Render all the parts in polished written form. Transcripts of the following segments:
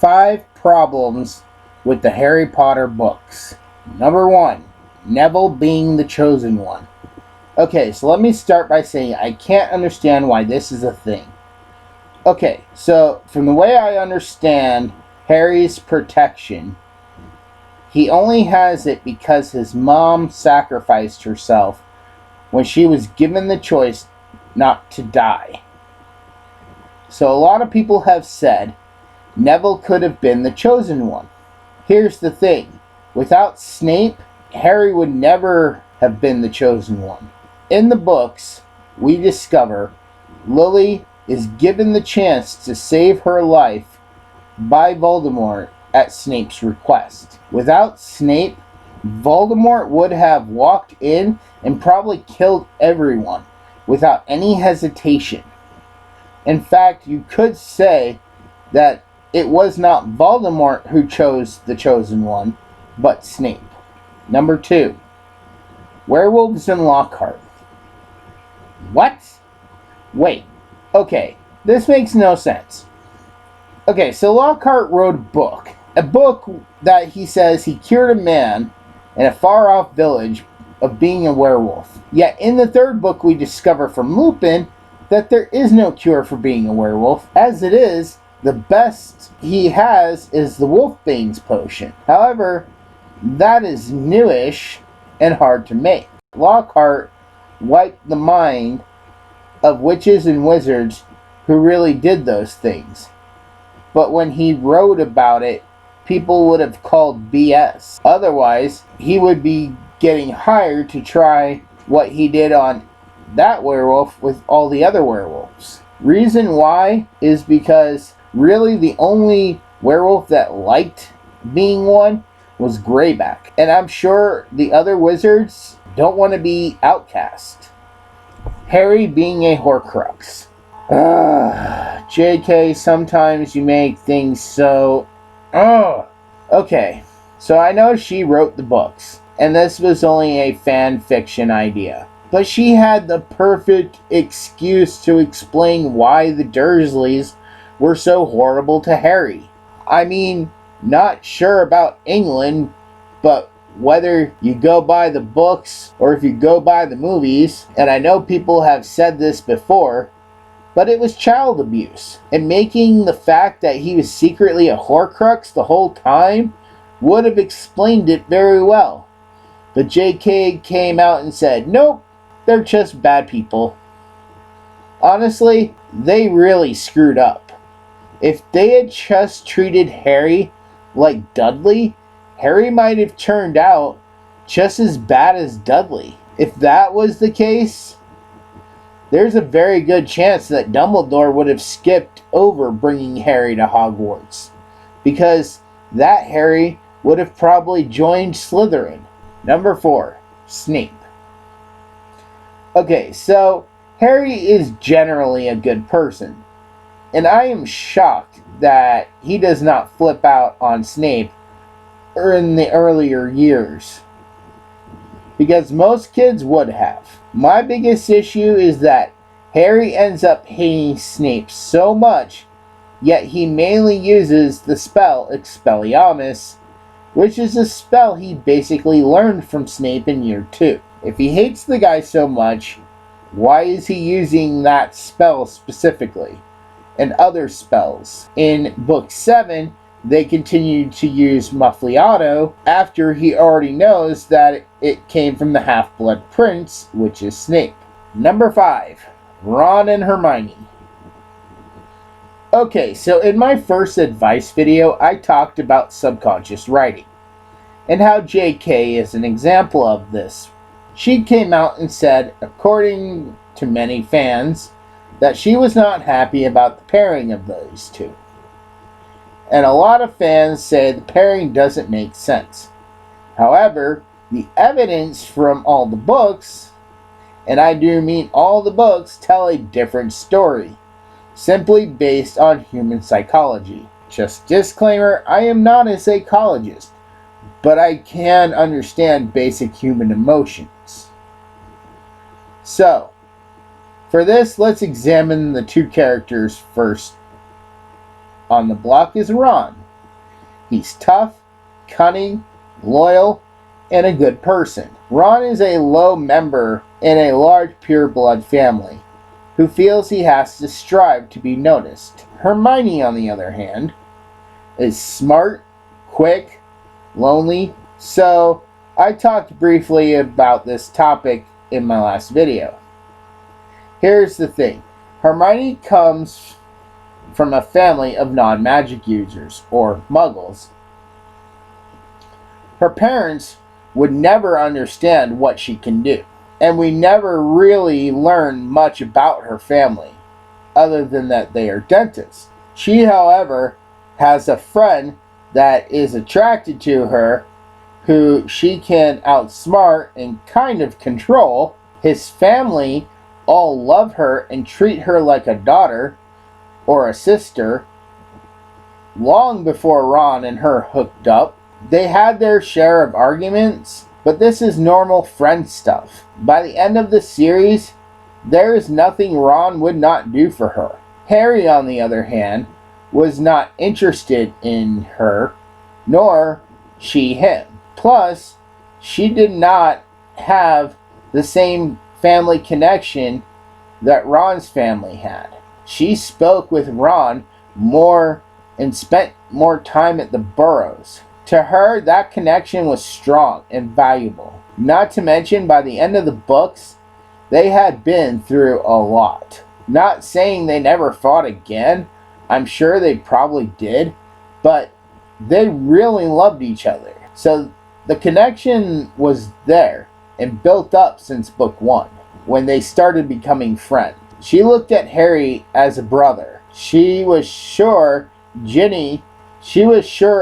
5 problems with the Harry Potter books. Number 1, Neville being the chosen one. Okay, so let me start by saying I can't understand why this is a thing. Okay, so from the way I understand Harry's protection, he only has it because his mom sacrificed herself when she was given the choice not to die. So a lot of people have said Neville could have been the chosen one. Here's the thing. Without Snape, Harry would never have been the chosen one. In the books, we discover Lily is given the chance to save her life by Voldemort at Snape's request. Without Snape, Voldemort would have walked in and probably killed everyone without any hesitation. In fact, you could say that it was not Voldemort who chose the chosen one, but Snape. Number 2, werewolves in Lockhart. What? Wait. Okay, this makes no sense. Okay, so Lockhart wrote a book that he says he cured a man in a far-off village of being a werewolf. Yet in the 3rd book we discover from Lupin that there is no cure for being a werewolf. As it is, the best he has is the Wolfbane's potion. However, that is newish and hard to make. Lockhart wiped the mind of witches and wizards who really did those things. But when he wrote about it, people would have called BS. Otherwise, he would be getting hired to try what he did on that werewolf with all the other werewolves. Reason why is because really the only werewolf that liked being one was Greyback. And I'm sure the other wizards don't want to be outcast. Harry being a Horcrux. JK, sometimes you make things so... Okay, so I know she wrote the books, and this was only a fan fiction idea. But she had the perfect excuse to explain why the Dursleys were so horrible to Harry. I mean, not sure about England, but whether you go by the books or if you go by the movies, and I know people have said this before, but it was child abuse. And making the fact that he was secretly a Horcrux the whole time would have explained it very well. But JK came out and said, nope, they're just bad people. Honestly, they really screwed up. If they had just treated Harry like Dudley, Harry might have turned out just as bad as Dudley. If that was the case, there's a very good chance that Dumbledore would have skipped over bringing Harry to Hogwarts, because that Harry would have probably joined Slytherin. Number 4, Snape. Okay, so Harry is generally a good person, and I am shocked that he does not flip out on Snape in the earlier years, because most kids would have. My biggest issue is that Harry ends up hating Snape so much, yet he mainly uses the spell Expelliarmus, which is a spell he basically learned from Snape in year 2. If he hates the guy so much, why is he using that spell specifically? And other spells. In book 7, they continue to use Muffliato after he already knows that it came from the Half-Blood Prince, which is Snape. Number 5, Ron and Hermione. Okay, so in my first advice video, I talked about subconscious writing, and how JK is an example of this. She came out and said, according to many fans, that she was not happy about the pairing of those two. And a lot of fans say the pairing doesn't make sense. However, the evidence from all the books, and I do mean all the books, tell a different story, simply based on human psychology. Just disclaimer, I am not a psychologist, but I can understand basic human emotions. So, for this, let's examine the two characters first. On the block is Ron. He's tough, cunning, loyal, and a good person. Ron is a low member in a large pureblood family who feels he has to strive to be noticed. Hermione, on the other hand, is smart, quick, lonely. So I talked briefly about this topic in my last video. Here's the thing. Hermione comes from a family of non-magic users, or muggles. Her parents would never understand what she can do, and we never really learn much about her family, other than that they are dentists. She, however, has a friend that is attracted to her, who she can outsmart and kind of control. His family all love her and treat her like a daughter or a sister. Long before Ron and her hooked up, they had their share of arguments, but this is normal friend stuff. By the end of the series, there is nothing Ron would not do for her. Harry, on the other hand, was not interested in her, nor she him. Plus, she did not have the same family connection that Ron's family had. She spoke with Ron more and spent more time at the Burrows. To her, that connection was strong and valuable. Not to mention, by the end of the books, they had been through a lot. Not saying they never fought again. I'm sure they probably did. But they really loved each other. So the connection was there and built up since book 1, when they started becoming friends. She looked at Harry as a brother. She was sure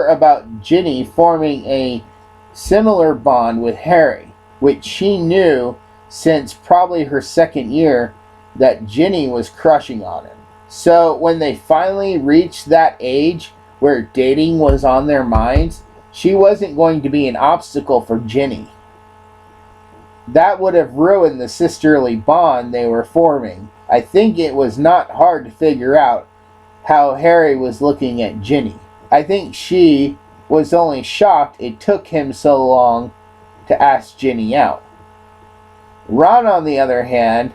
about Ginny forming a similar bond with Harry, which she knew since probably her second year that Ginny was crushing on him. So when they finally reached that age where dating was on their minds, she wasn't going to be an obstacle for Ginny. That would have ruined the sisterly bond they were forming. I think it was not hard to figure out how Harry was looking at Ginny. I think she was only shocked it took him so long to ask Ginny out. Ron, on the other hand,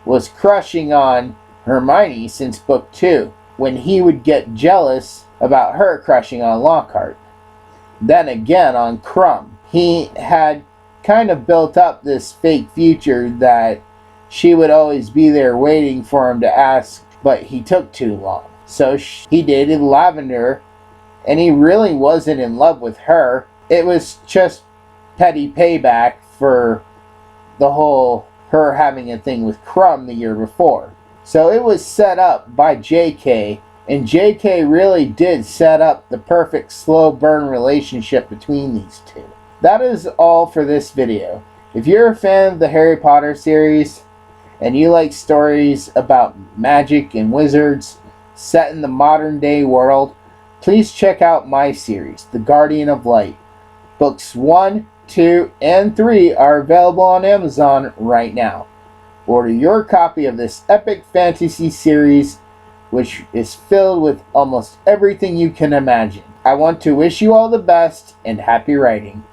was crushing on Hermione since book 2, when he would get jealous about her crushing on Lockhart. Then again on Krum. He had kind of built up this fake future that she would always be there waiting for him to ask, but he took too long. So he dated Lavender, and he really wasn't in love with her. It was just petty payback for the whole her having a thing with Krum the year before. So it was set up by JK, and JK really did set up the perfect slow burn relationship between these two. That is all for this video. If you're a fan of the Harry Potter series, and you like stories about magic and wizards set in the modern day world, please check out my series, The Guardian of Light. Books 1, 2, and 3 are available on Amazon right now. Order your copy of this epic fantasy series, which is filled with almost everything you can imagine. I want to wish you all the best and happy writing.